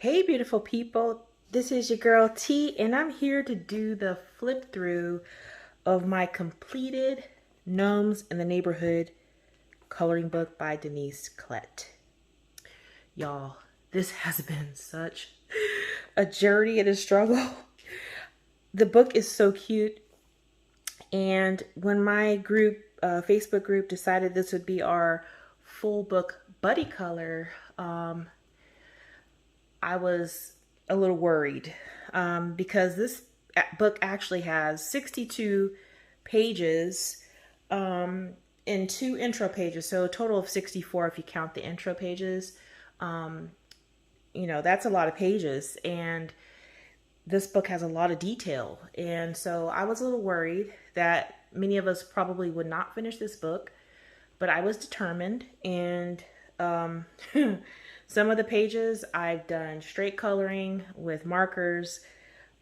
Hey beautiful people, this is your girl T and I'm here to do the flip through of my completed Gnomes in the Neighborhood coloring book by Denyse Klette. Y'all, this has been such a journey and a struggle. The book is so cute, and when my group, Facebook group, decided this would be our full book buddy color, I was a little worried because this book actually has 62 pages and 2 intro pages, so a total of 64 if you count the intro pages. You know, that's a lot of pages, and this book has a lot of detail. And so I was a little worried that many of us probably would not finish this book, but I was determined. And some of the pages I've done straight coloring with markers.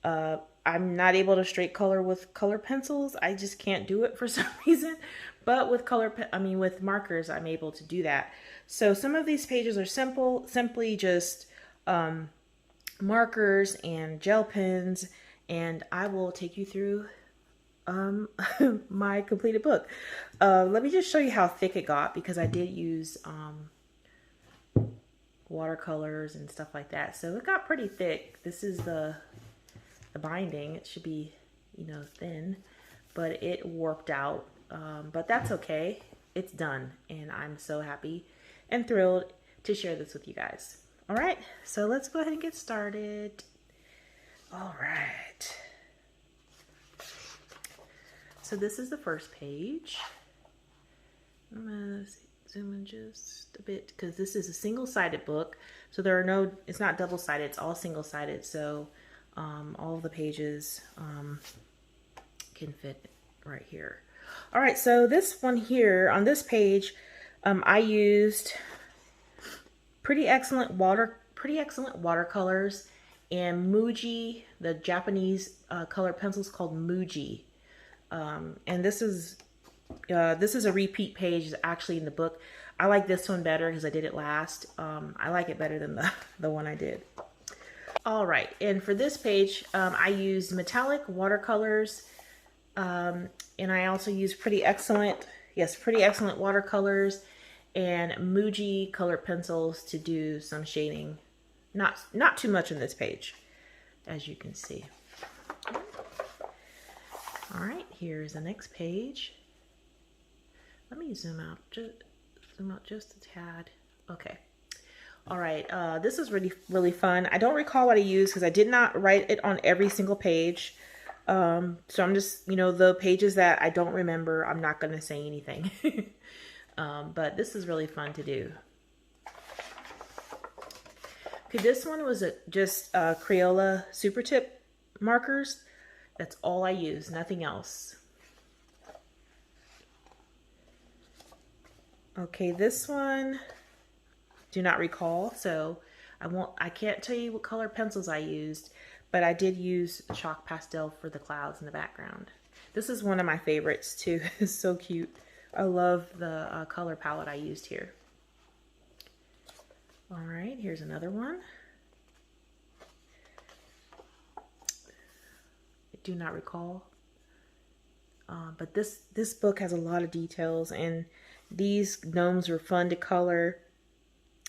I'm not able to straight color with color pencils. I just can't do it for some reason. But with with markers, I'm able to do that. So some of these pages are simply just markers and gel pens, and I will take you through my completed book. Let me just show you how thick it got, because I did use watercolors and stuff like that. So it got pretty thick. This is the binding. It should be, you know, thin, but it warped out. But that's okay. It's done, and I'm so happy and thrilled to share this with you guys. All right, so let's go ahead and get started. All right. So this is the first page. I'm gonna zoom in just a bit because this is a single-sided book. So there are no, it's not double-sided, it's all single-sided. So all of the pages can fit right here. All right, so this one here on this page, I used pretty excellent watercolors and Muji, the Japanese color pencils called Muji. And this is a repeat page actually in the book. I like this one better because I did it last. I like it better than the one I did. All right, and for this page, I used metallic watercolors, and I also used pretty excellent watercolors and Muji color pencils to do some shading. Not too much on this page, as you can see. All right, here's the next page. Let me zoom out just a tad. Okay. All right, this is really fun. I don't recall what I used because I did not write it on every single page. So I'm just, you know, the pages that I don't remember, I'm not going to say anything. But this is really fun to do. Okay, this one was just Crayola Super Tip markers. That's all I use, nothing else. Okay, this one, do not recall, so I can't tell you what color pencils I used, but I did use chalk pastel for the clouds in the background. This is one of my favorites too. It's so cute. I love the color palette I used here. All right, here's another one. I do not recall. But this book has a lot of details, and these gnomes were fun to color.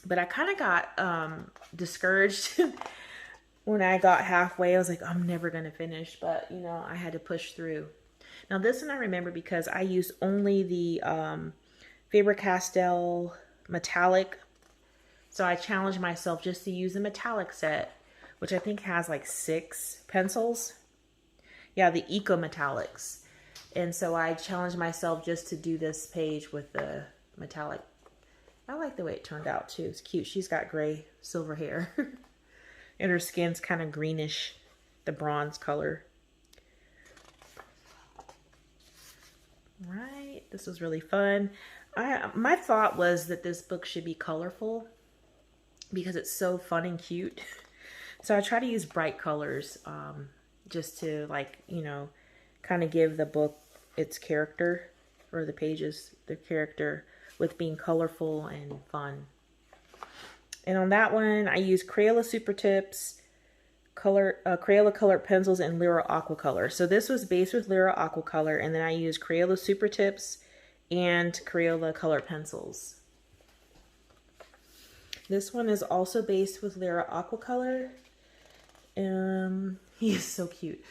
But I kind of got discouraged when I got halfway. I was like, I'm never going to finish. But, you know, I had to push through. Now, this one I remember because I used only the Faber-Castell metallic. So I challenged myself just to use the metallic set, which I think has like 6 pencils. Yeah, the Eco Metallics. And so I challenged myself just to do this page with the metallic. I like the way it turned out too. It's cute. She's got gray, silver hair. And her skin's kind of greenish, the bronze color. Right, this was really fun. My thought was that this book should be colorful because it's so fun and cute. So I try to use bright colors just to, like, you know, kind of give the book its character, or the pages their character, with being colorful and fun. And on that one, I used Crayola Super Tips, Crayola colored pencils, and Lyra Aquacolor. So this was based with Lyra Aquacolor, and then I used Crayola Super Tips and Crayola colored pencils. This one is also based with Lyra Aquacolor. He is so cute.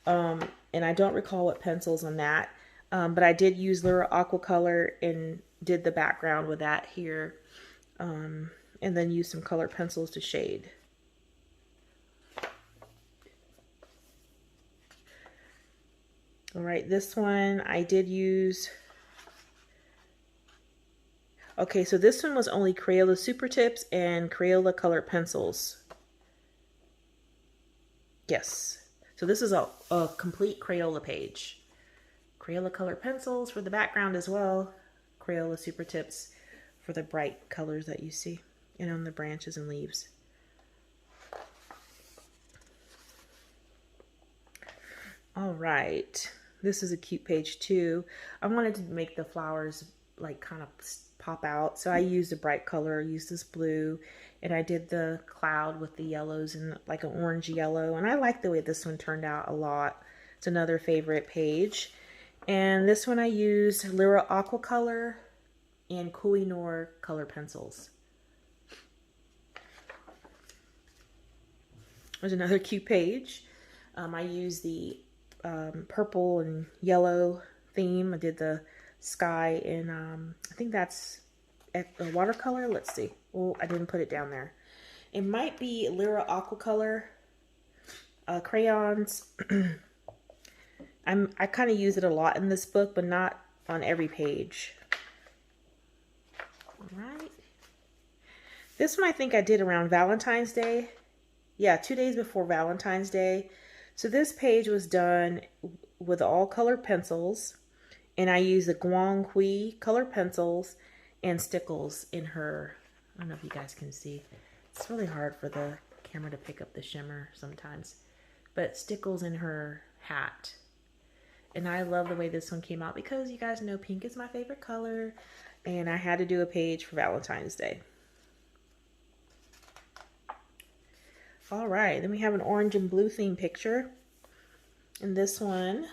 And I don't recall what pencils on that. But I did use Lyra Aquacolor and did the background with that here. And then use some colored pencils to shade. All right, this one I did use. Okay, so this one was only Crayola Super Tips and Crayola colored pencils. Yes, so this is a complete Crayola page. Crayola colored pencils for the background as well. Crayola Super Tips for the bright colors that you see, and on the branches and leaves. All right, this is a cute page too. I wanted to make the flowers like kind of pop out, so I used a bright color. I used this blue, and I did the cloud with the yellows and like an orange yellow, and I like the way this one turned out a lot. It's another favorite page. And this one I used Lyra Aquacolor and Koh-i-Noor color pencils. There's another cute page. I used the purple and yellow theme. I did the sky in, I think that's a watercolor. Let's see. Oh, I didn't put it down there. It might be Lyra Aquacolor crayons. I kind of use it a lot in this book, but not on every page. All right. This one I think I did around Valentine's Day. Yeah, 2 days before Valentine's Day. So this page was done with all colored pencils, and I used the Guang Hui colored pencils and stickles in her. I don't know if you guys can see. It's really hard for the camera to pick up the shimmer sometimes, but stickles in her hat. And I love the way this one came out because you guys know pink is my favorite color, and I had to do a page for Valentine's Day. All right, then we have an orange and blue theme picture. In this one,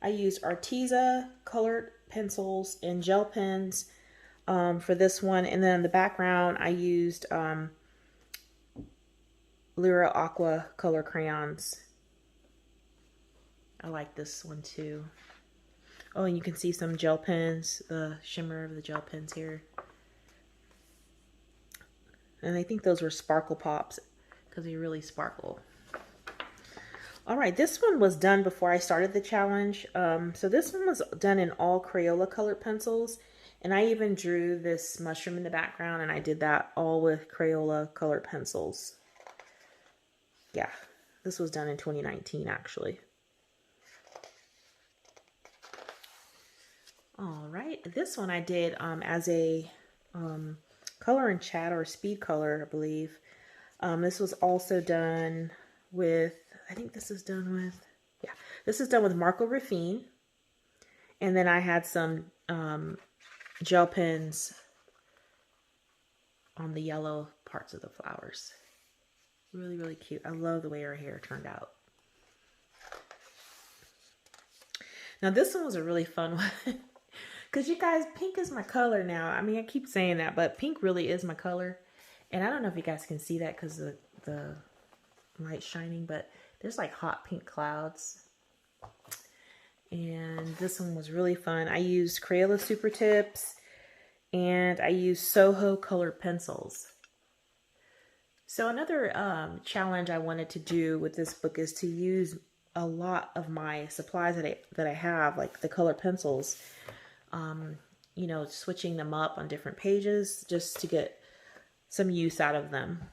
I used Arteza colored pencils and gel pens for this one. And then in the background, I used Lyra Aqua color crayons. I like this one too. Oh, and you can see some gel pens, the shimmer of the gel pens here. And I think those were sparkle pops because they really sparkle. All right, this one was done before I started the challenge. So this one was done in all Crayola colored pencils. And I even drew this mushroom in the background, and I did that all with Crayola colored pencils. Yeah, this was done in 2019 actually. All right, this one I did as a color and chat or speed color, I believe. This was also done with, I think this is done with, yeah, this is done with Marco Raffine. And then I had some gel pens on the yellow parts of the flowers. Really, really cute. I love the way her hair turned out. Now this one was a really fun one. Because you guys, pink is my color now. I mean, I keep saying that, but pink really is my color. And I don't know if you guys can see that because the light's shining, but there's like hot pink clouds. And this one was really fun. I used Crayola Super Tips and I used Soho colored pencils. So another challenge I wanted to do with this book is to use a lot of my supplies that I have, like the colored pencils. You know, switching them up on different pages just to get some use out of them.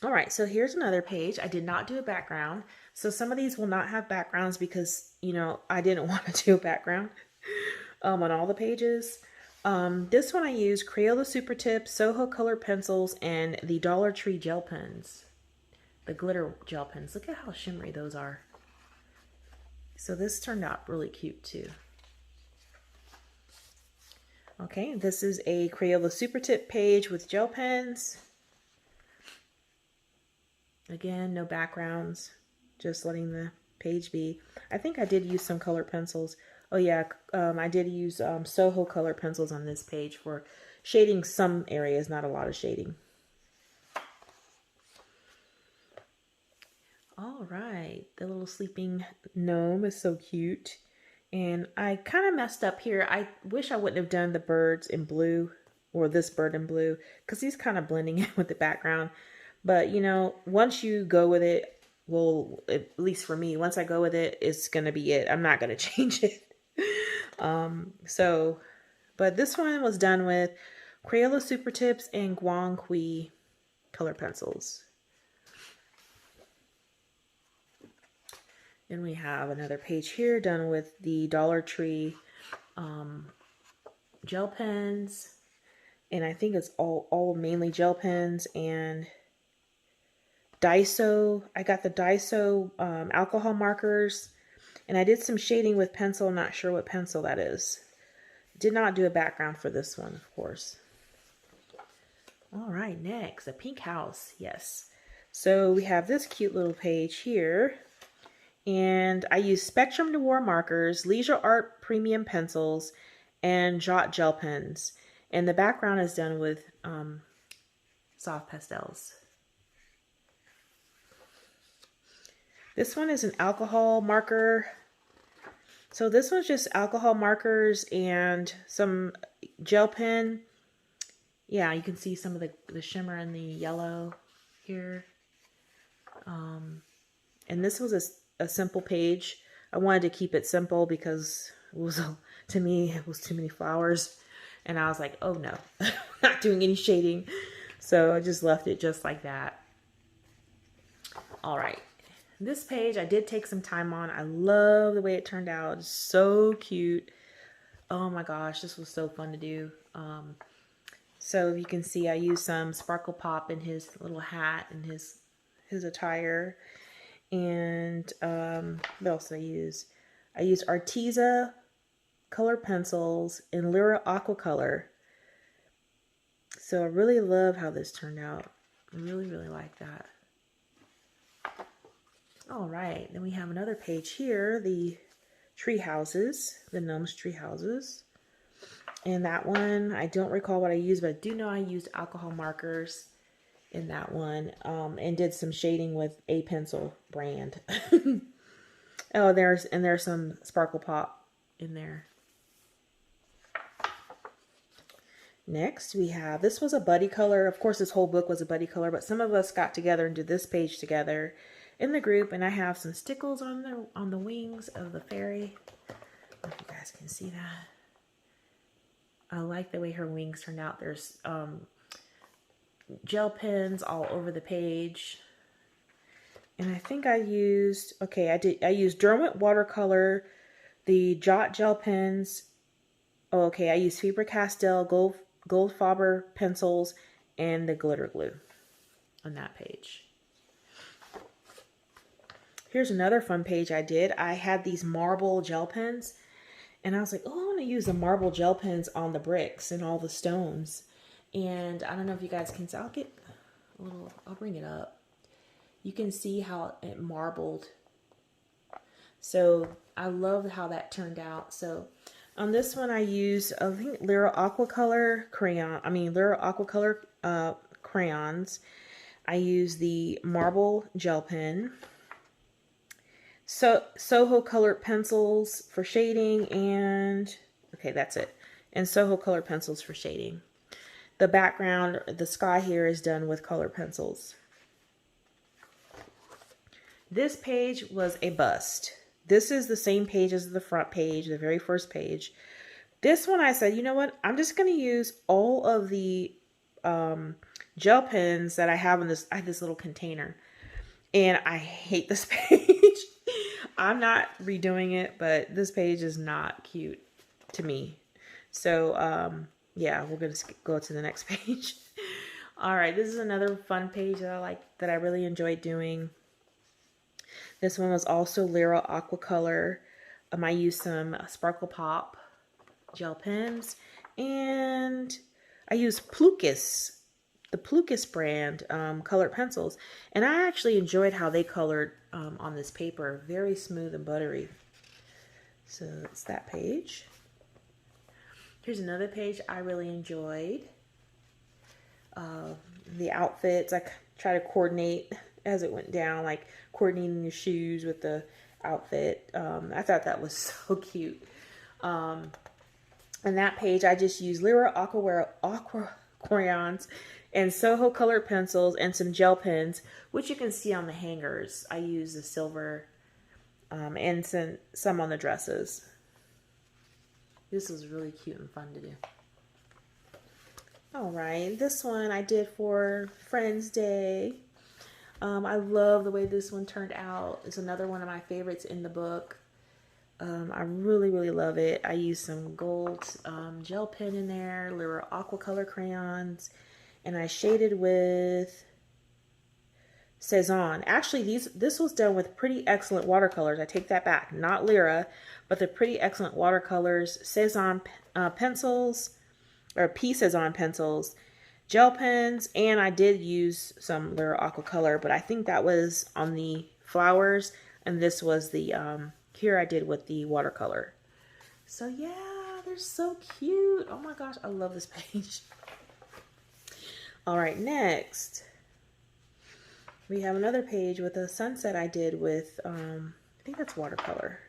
All right, so here's another page. I did not do a background. So some of these will not have backgrounds because, you know, I didn't want to do a background on all the pages. This one I used Crayola Super Tips, Soho colored pencils, and the Dollar Tree gel pens. The glitter gel pens. Look at how shimmery those are. So this turned out really cute too. Okay, this is a Crayola Super Tip page with gel pens. Again, no backgrounds, just letting the page be. I think I did use some colored pencils. Oh yeah, I did use Soho colored pencils on this page for shading some areas, not a lot of shading. All right, the little sleeping gnome is so cute. And I kind of messed up here. I wish I wouldn't have done the birds in blue, or this bird in blue, because he's kind of blending in with the background. But, you know, once you go with it, well, at least for me, once I go with it, it's going to be it. I'm not going to change it. But this one was done with Crayola Super Tips and Guangqui color pencils. Then we have another page here done with the Dollar Tree gel pens. And I think it's all mainly gel pens and Daiso. I got the Daiso alcohol markers. And I did some shading with pencil. Not sure what pencil that is. Did not do a background for this one, of course. All right, next, a pink house. Yes. So we have this cute little page here. And I use Spectrum Noir markers, Leisure Art Premium pencils, and Jot gel pens. And the background is done with soft pastels. This one is an alcohol marker. So this one's just alcohol markers and some gel pen. Yeah, you can see some of the shimmer and the yellow here. And this was a simple page. I wanted to keep it simple because it was, to me, it was too many flowers. And I was like, oh no, not doing any shading. So I just left it just like that. All right. This page I did take some time on. I love the way it turned out. It's so cute. Oh my gosh, this was so fun to do. So you can see I used some Sparkle Pop in his little hat and his attire. And what else did I use? I used Arteza color pencils in Lyra Aqua Color. So I really love how this turned out. I really, really like that. All right, then we have another page here, the tree houses, the Gnomes tree houses. And that one, I don't recall what I used, but I do know I used alcohol markers in that one, and did some shading with a pencil brand. Oh, there's some Sparkle Pop in there. Next, we have, this was a buddy color. Of course, this whole book was a buddy color, but some of us got together and did this page together in the group, and I have some stickles on the wings of the fairy. I don't know if you guys can see that. I like the way her wings turned out. There's gel pens all over the page. And I think I used, I used Derwent watercolor, the Jot gel pens. Oh, okay, I used Faber-Castell Goldfaber pencils and the glitter glue on that page. Here's another fun page I did. I had these marble gel pens, and I was like, oh, I want to use the marble gel pens on the bricks and all the stones. And I don't know if you guys can see. I'll bring it up. You can see how it marbled. So I love how that turned out. So on this one, I used, I think, Lyra Aqua Color crayons. I used the marble gel pen. So Soho colored pencils for shading, and okay, that's it. And Soho colored pencils for shading. The background, the sky here is done with colored pencils. This page was a bust. This is the same page as the front page, the very first page. This one I said, you know what? I'm just going to use all of the gel pens that I have in this. I have this little container, and I hate this page. I'm not redoing it, but this page is not cute to me. So yeah, we're going to go to the next page. All right, this is another fun page that I like, that I really enjoyed doing. This one was also Lyra Aqua Color. I used some Sparkle Pop gel pens, And I use Plucus, the Plucus brand colored pencils. And I actually enjoyed how they colored on this paper. Very smooth and buttery. So it's that page. Here's another page I really enjoyed. The outfits, I try to coordinate as it went down, like coordinating the shoes with the outfit. I thought that was so cute. On that page, I just used Lyra Aqua crayons and Soho colored pencils and some gel pens, which you can see on the hangers. I used the silver and some on the dresses. This was really cute and fun to do. All right, this one I did for Friends Day. I love the way this one turned out. It's another one of my favorites in the book. I really, really love it. I used some gold gel pen in there, Lyra Aqua color crayons, and I shaded with Cezanne. Actually, this was done with Pretty Excellent watercolors. I take that back. Not Lyra, but the Pretty Excellent watercolors, Cezanne pencils, or P Cezanne pencils, gel pens, and I did use some Lyra Aqua color, but I think that was on the flowers, and this was the, here I did with the watercolor. So yeah, they're so cute. Oh my gosh, I love this page. All right, next, we have another page with a sunset I did with, I think that's watercolor.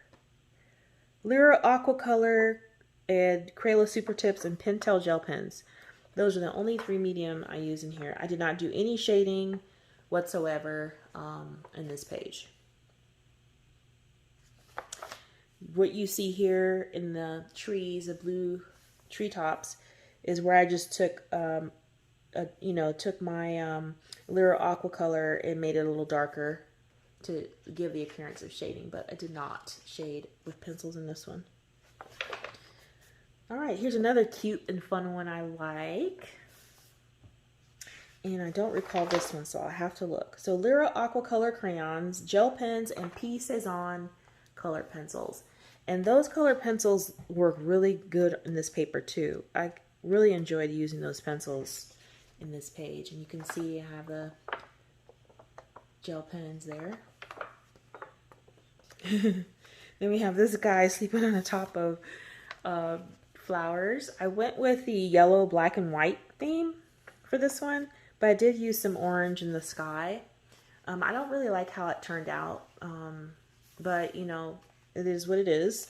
Lyra Aqua color and Crayola Super Tips and Pentel gel pens. Those are the only 3 medium I use in here. I did not do any shading whatsoever in this page. What you see here in the trees, the blue treetops, is where I just took, took my Lyra Aqua color and made it a little darker to give the appearance of shading, but I did not shade with pencils in this one. All right, here's another cute and fun one I like. And I don't recall this one, so I'll have to look. So Lyra Aqua color crayons, gel pens, and P Cezanne colored pencils. And those colored pencils work really good in this paper too. I really enjoyed using those pencils in this page. And you can see I have the gel pens there. Then we have this guy sleeping on the top of flowers. I went with the yellow, black, and white theme for this one, but I did use some orange in the sky. I don't really like how it turned out, but you know, it is what it is.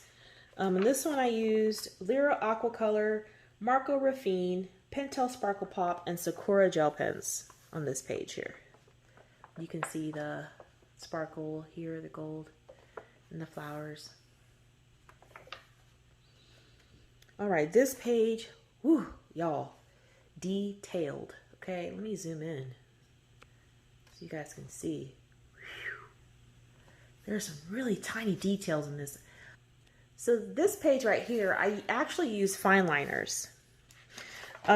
And this one I used Lyra Aqua color, Marco Raffine, Pentel Sparkle Pop, and Sakura gel pens on this page here. You can see the sparkle here, the gold, and the flowers. All right, this page, whoo, y'all, detailed. Okay, let me zoom in so you guys can see. Whew. There's some really tiny details in this. So this page right here, I actually use fine liners.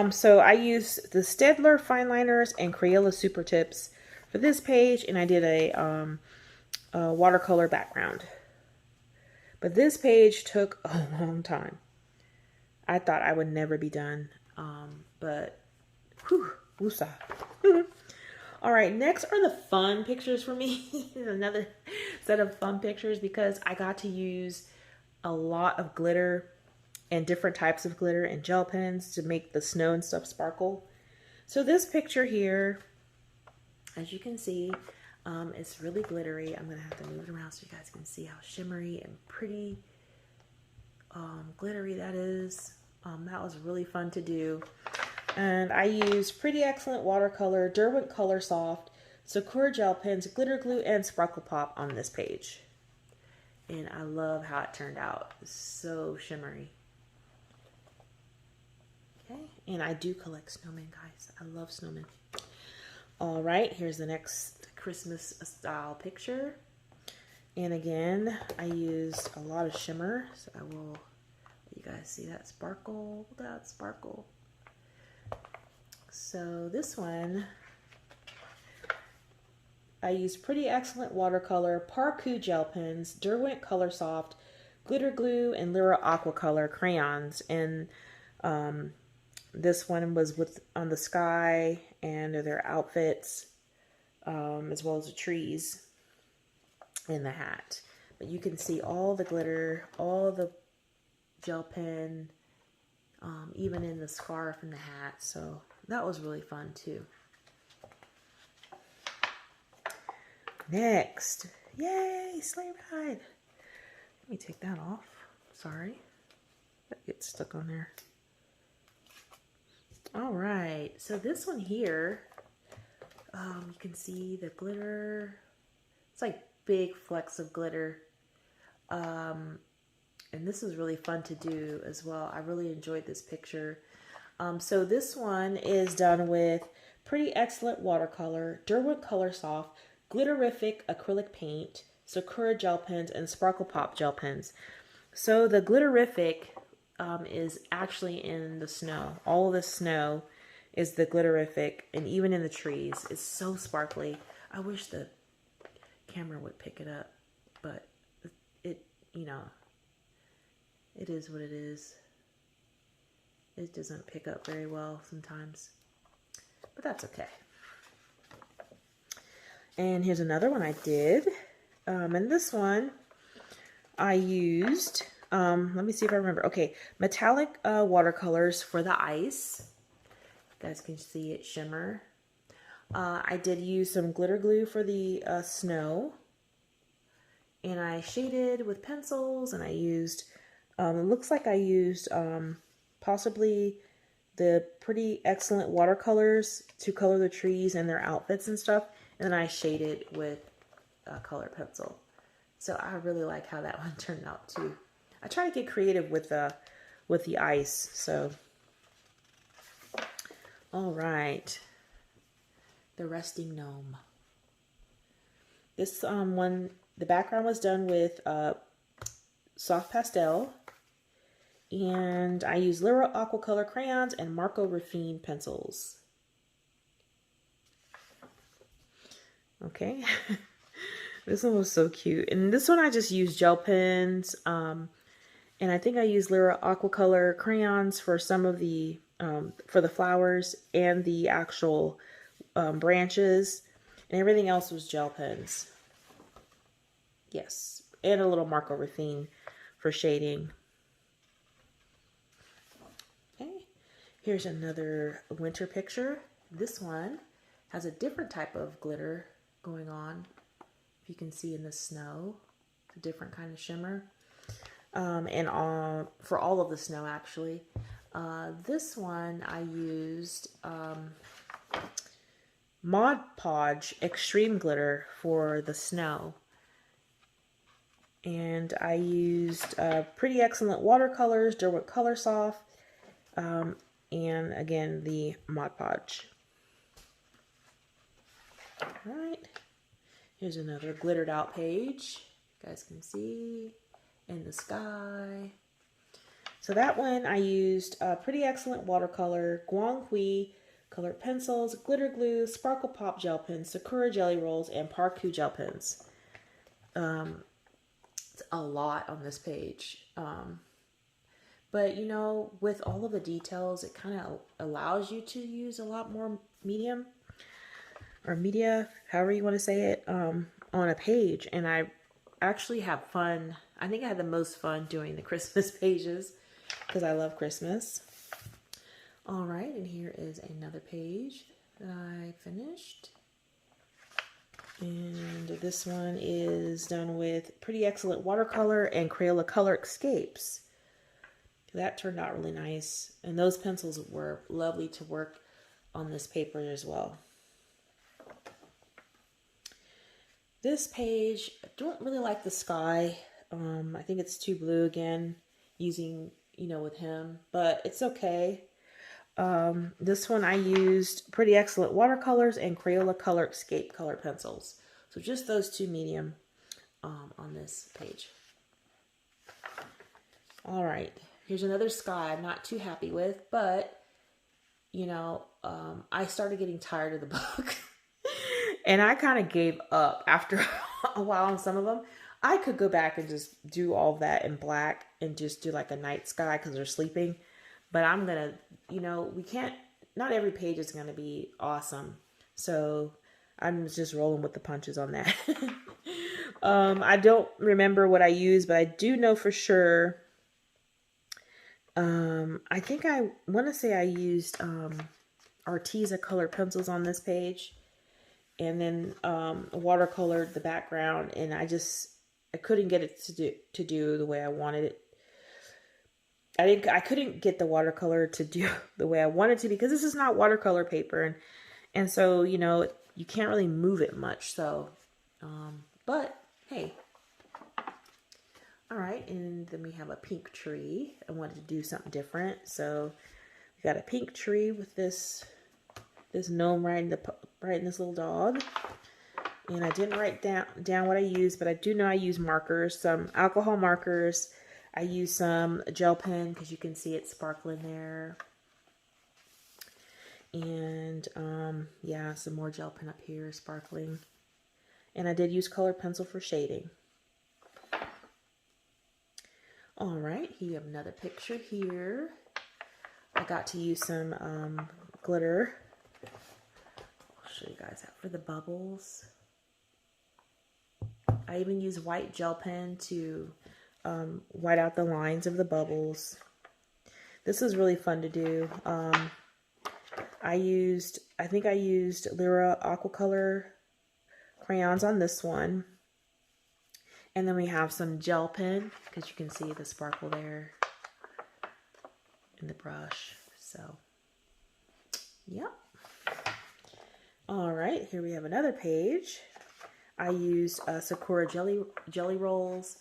So I used the Staedtler fine liners and Crayola Super Tips for this page, and I did a watercolor background. But this page took a long time. I thought I would never be done, but whew, woosah. All right, next are the fun pictures for me. Another set of fun pictures because I got to use a lot of glitter and different types of glitter and gel pens to make the snow and stuff sparkle. So this picture here, as you can see, it's really glittery. I'm gonna have to move it around so you guys can see how shimmery and pretty glittery that is. That was really fun to do. And I used Pretty Excellent watercolor, Derwent Color Soft, Sakura gel pens, glitter glue, and Sparkle Pop on this page. And I love how it turned out. It's so shimmery. Okay, and I do collect snowmen, guys. I love snowmen. All right, here's the next Christmas style picture. And again, I used a lot of shimmer, so I will let you guys see that sparkle. That sparkle. So this one, I used Pretty Excellent watercolor, Parku gel pens, Derwent Color Soft, glitter glue, and Lyra Aqua color crayons. And This one was with on the sky and their outfits, as well as the trees and the hat. But you can see all the glitter, all the gel pen, even in the scarf and the hat. So that was really fun too. Next, yay, sleigh ride. Let me take that off. Sorry, that gets stuck on there. All right, so this one here, you can see the glitter. It's like big flecks of glitter. And this is really fun to do as well. I really enjoyed this picture. So this one is done with Pretty Excellent Watercolor, Durwood Color Soft, Glitterific Acrylic Paint, Sakura Gel Pens, and Sparkle Pop Gel Pens. So the Glitterific is actually in the snow. All of the snow is the Glitterific, and even in the trees. It's so sparkly. I wish the camera would pick it up, but it, you know, it is what it is. It doesn't pick up very well sometimes, but that's okay. And here's another one I did. And this one I used, let me see if I remember. Okay, metallic watercolors for the ice. You guys can see it shimmer. I did use some glitter glue for the snow. And I shaded with pencils, and I used, it looks like I used possibly the Pretty Excellent watercolors to color the trees and their outfits and stuff. And then I shaded with a color pencil. So I really like how that one turned out too. I try to get creative with the ice. So, all right, the resting gnome. This one, the background was done with soft pastel, and I used Lyra Aquacolor crayons and Marco Raffine pencils. Okay. This one was so cute. And this one I just used gel pens. And I think I used Lyra Aquacolor crayons for some of the, for the flowers and the actual branches. And everything else was gel pens. Yes. And a little Marco Raffine for shading. Okay. Here's another winter picture. This one has a different type of glitter going on. If you can see in the snow, it's a different kind of shimmer. And for all of the snow, actually. This one I used Mod Podge Extreme Glitter for the snow. And I used Pretty Excellent watercolors, Durwood Color Soft, and again, the Mod Podge. All right. Here's another glittered out page. You guys can see in the sky. So that one I used Pretty Excellent watercolor, Guanghui colored pencils, glitter glue, Sparkle Pop gel pens, Sakura jelly rolls, and Parku gel pens. It's a lot on this page. But you know, with all of the details, it kind of allows you to use a lot more medium or media, however you want to say it, on a page. And I actually have fun. I think I had the most fun doing the Christmas pages because I love Christmas. All right, and here is another page that I finished. And this one is done with Pretty Excellent watercolor and Crayola Color Escapes. That turned out really nice. And those pencils were lovely to work on this paper as well. This page, I don't really like the sky. I think it's too blue again, using, you know, with him, but it's okay. This one I used Pretty Excellent watercolors and Crayola Color Escape color pencils. So just those two medium on this page. All right, here's another sky I'm not too happy with, but you know, I started getting tired of the book. And I kind of gave up after a while on some of them. I could go back and just do all of that in black and just do like a night sky because they're sleeping. But I'm going to, you know, not every page is going to be awesome. So I'm just rolling with the punches on that. I don't remember what I used, but I do know for sure. I think I want to say I used Arteza colored pencils on this page, and then watercolored the background, and I couldn't get it to do the way I wanted it. I couldn't get the watercolor to do the way I wanted to, because this is not watercolor paper, and so, you know, you can't really move it much. So, but hey. All right, and then we have a pink tree. I wanted to do something different, so we got a pink tree with this gnome riding this little dog. And I didn't write down what I used, but I do know I used markers, some alcohol markers. I used some gel pen because you can see it sparkling there. And yeah, some more gel pen up here sparkling. And I did use colored pencil for shading. All right, here you have another picture here. I got to use some glitter. I'll show you guys that for the bubbles. I even used white gel pen to white out the lines of the bubbles. This is really fun to do. I think I used Lyra Aquacolor crayons on this one. And then we have some gel pen, because you can see the sparkle there in the brush. So, yep. All right, here we have another page. I used Sakura jelly rolls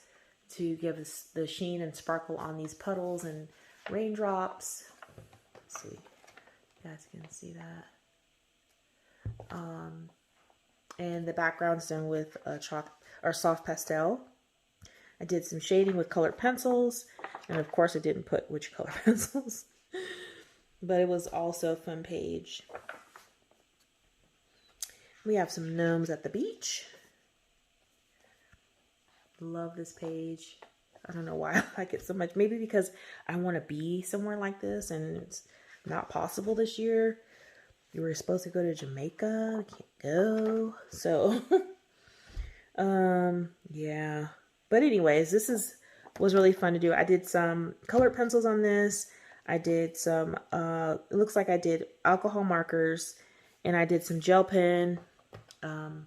to give us the sheen and sparkle on these puddles and raindrops. Let's see, you guys can see that. And the background's done with chalk or soft pastel. I did some shading with colored pencils, and of course I didn't put which color pencils, but it was also a fun page. We have some gnomes at the beach. Love this page. I don't know why I like it so much. Maybe because I want to be somewhere like this, and it's not possible this year. You were supposed to go to Jamaica. Can't go. So, yeah. But anyways, was really fun to do. I did some colored pencils on this. I did some, it looks like I did alcohol markers, and I did some gel pen, and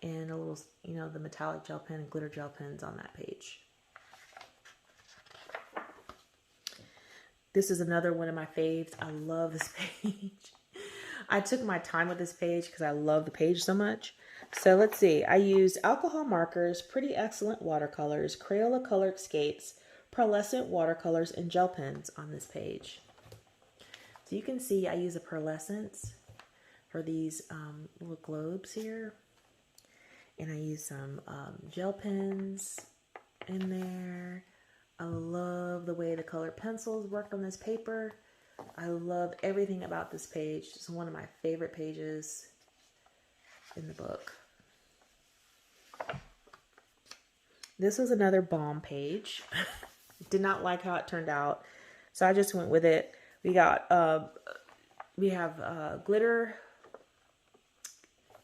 a little, you know, the metallic gel pen and glitter gel pens on that page. This is another one of my faves. I love this page. I took my time with this page because I love the page so much. So let's see. I used alcohol markers, Pretty Excellent watercolors, Crayola colored skates, pearlescent watercolors, and gel pens on this page. So you can see I use a pearlescence for these little globes here. And I use some gel pens in there. I love the way the colored pencils worked on this paper. I love everything about this page. It's one of my favorite pages in the book. This was another bomb page. Did not like how it turned out, so I just went with it. We got we have glitter,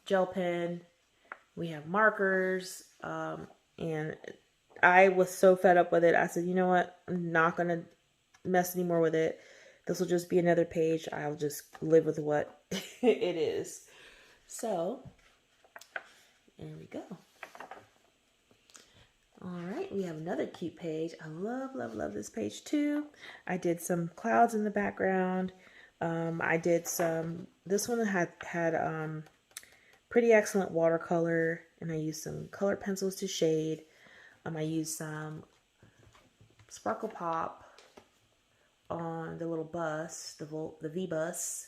gel pen, we have markers, and I was so fed up with it. I said, you know what? I'm not gonna mess anymore with it. This will just be another page. I'll just live with what it is. So, there we go. All right, we have another cute page. I love, love, love this page too. I did some clouds in the background. I did some, this one had Pretty Excellent watercolor, and I used some colored pencils to shade. I used some Sparkle Pop on the little bus, the V bus.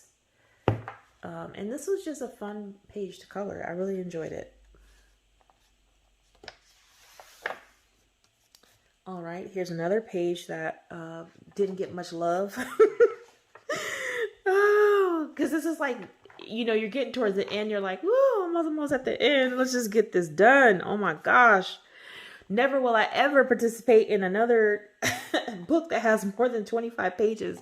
And this was just a fun page to color. I really enjoyed it. All right, here's another page that didn't get much love. Oh, because this is like, you know, you're getting towards the end. You're like, woo, I'm almost at the end. Let's just get this done. Oh my gosh. Never will I ever participate in another book that has more than 25 pages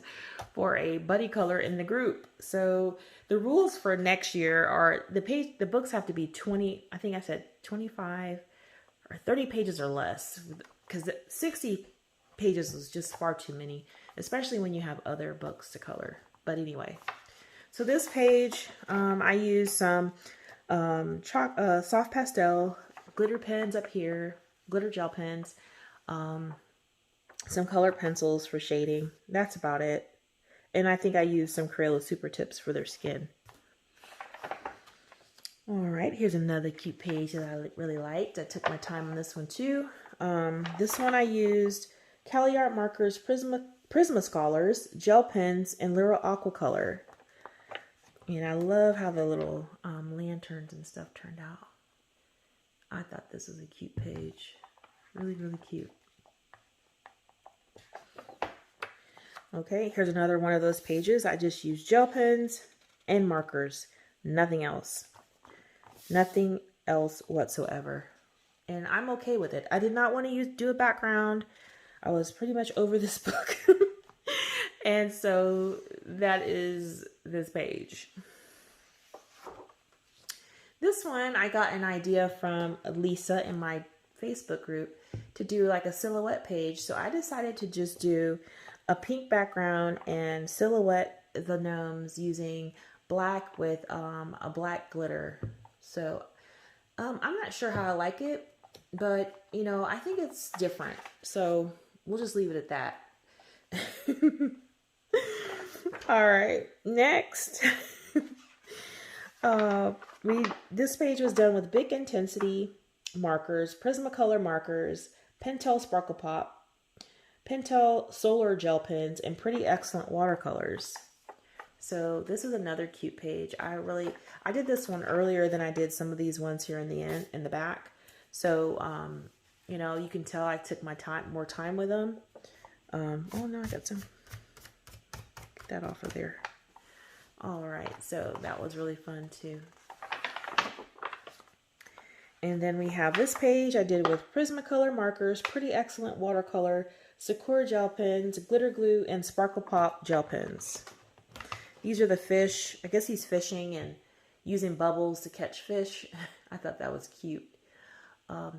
for a buddy color in the group. So the rules for next year are the books have to be 20, I think I said 25 or 30 pages or less, because 60 pages is just far too many, especially when you have other books to color. But anyway, so this page, I use some soft pastel glitter pens up here, glitter gel pens, some colored pencils for shading. That's about it. And I think I used some Crayola Super Tips for their skin. All right, here's another cute page that I really liked. I took my time on this one too. This one I used Cali Art markers, Prismacolors, gel pens, and Little Aquacolor. And I love how the little lanterns and stuff turned out. I thought this was a cute page. Really, really cute. Okay, here's another one of those pages. I just used gel pens and markers. Nothing else. Nothing else whatsoever. And I'm okay with it. I did not want to do a background. I was pretty much over this book. And so that is this page. This one, I got an idea from Lisa in my Facebook group to do like a silhouette page. So I decided to just do a pink background and silhouette the gnomes using black with a black glitter. So I'm not sure how I like it, but you know, I think it's different. So we'll just leave it at that. All right, next. This page was done with Big Intensity markers, Prismacolor markers, Pentel Sparkle Pop, Pentel Solar Gel Pens, and Pretty Excellent watercolors. So this is another cute page. I did this one earlier than I did some of these ones here in the back. So, you know, you can tell I took my more time with them. Oh no, I got some, get that off of there. All right, so that was really fun too. And then we have this page I did with Prismacolor markers, Pretty Excellent watercolor, Sakura gel pens, glitter glue, and Sparkle Pop gel pens. These are the fish. I guess he's fishing and using bubbles to catch fish. I thought that was cute.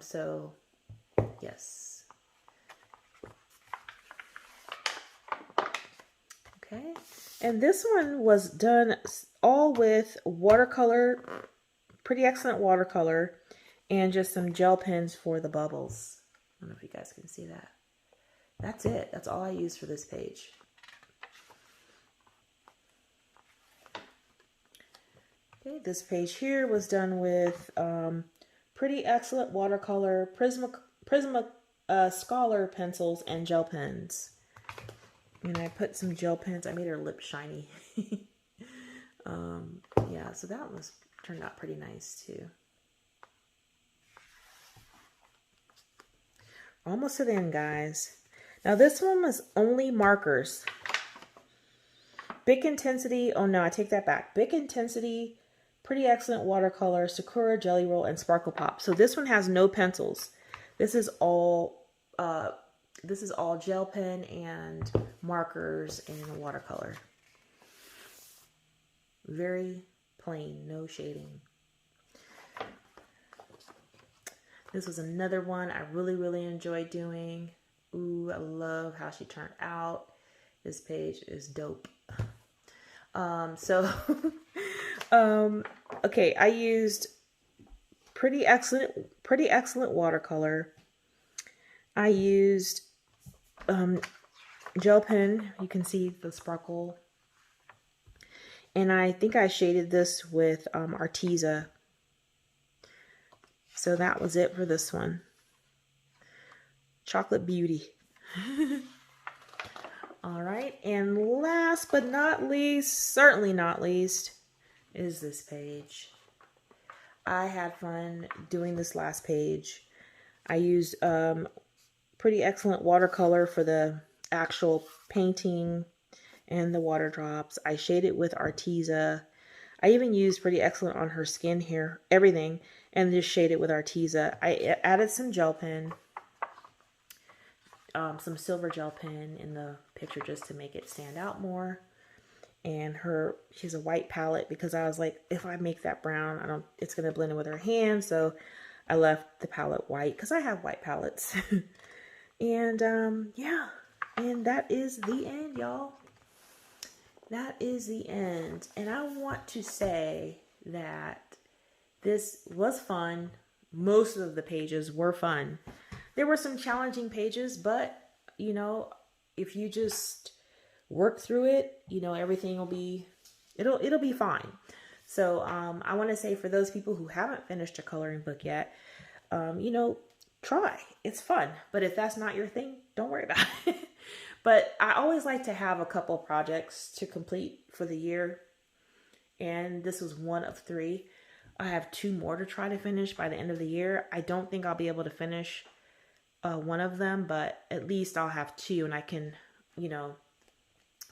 So, yes. Okay. And this one was done all with watercolor, Pretty Excellent watercolor, and just some gel pens for the bubbles. I don't know if you guys can see that. That's it. That's all I used for this page. Okay, this page here was done with Pretty Excellent watercolor, Scholar pencils, and gel pens. And I put some gel pens. I made her lip shiny. Yeah, so that turned out pretty nice too. Almost to the end, guys. Now this one was only markers. Big Intensity, oh no, I take that back. Big Intensity, Pretty Excellent watercolor, Sakura Jelly Roll, and Sparkle Pop. So this one has no pencils. This is all gel pen and markers and watercolor. Very plain, no shading. This was another one I really, really enjoyed doing. Ooh, I love how she turned out. This page is dope. Okay, I used Pretty Excellent watercolor. I used gel pen. You can see the sparkle. And I think I shaded this with Arteza. So that was it for this one. Chocolate Beauty. All right, and last but not least, certainly not least, is this page. I had fun doing this last page. I used Pretty Excellent watercolor for the actual painting and the water drops. I shaded with Arteza. I even used Pretty Excellent on her skin here, everything, and just shaded with Arteza. I added some gel pen. some silver gel pen in the picture just to make it stand out more. And she has a white palette because I was like, if I make that brown, it's going to blend in with her hand. So I left the palette white because I have white palettes. And yeah, and that is the end, y'all. That is the end. And I want to say that this was fun. Most of the pages were fun. There were some challenging pages, but you know, if you just work through it, you know, everything will be, it'll be fine. So I want to say, for those people who haven't finished a coloring book yet, you know, try. It's fun. But if that's not your thing, don't worry about it. But I always like to have a couple projects to complete for the year. And this was one of 3. I have 2 more to try to finish by the end of the year. I don't think I'll be able to finish one of them, but at least I'll have 2 and I can, you know,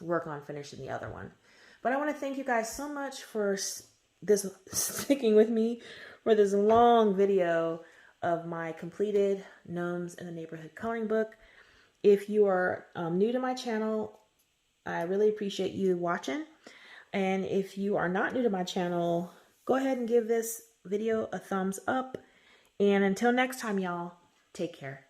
work on finishing the other one. But I want to thank you guys so much for sticking with me for this long video of my completed Gnomes in the Neighborhood coloring book. If you are new to my channel, I really appreciate you watching. And if you are not new to my channel, go ahead and give this video a thumbs up. And until next time, y'all, take care.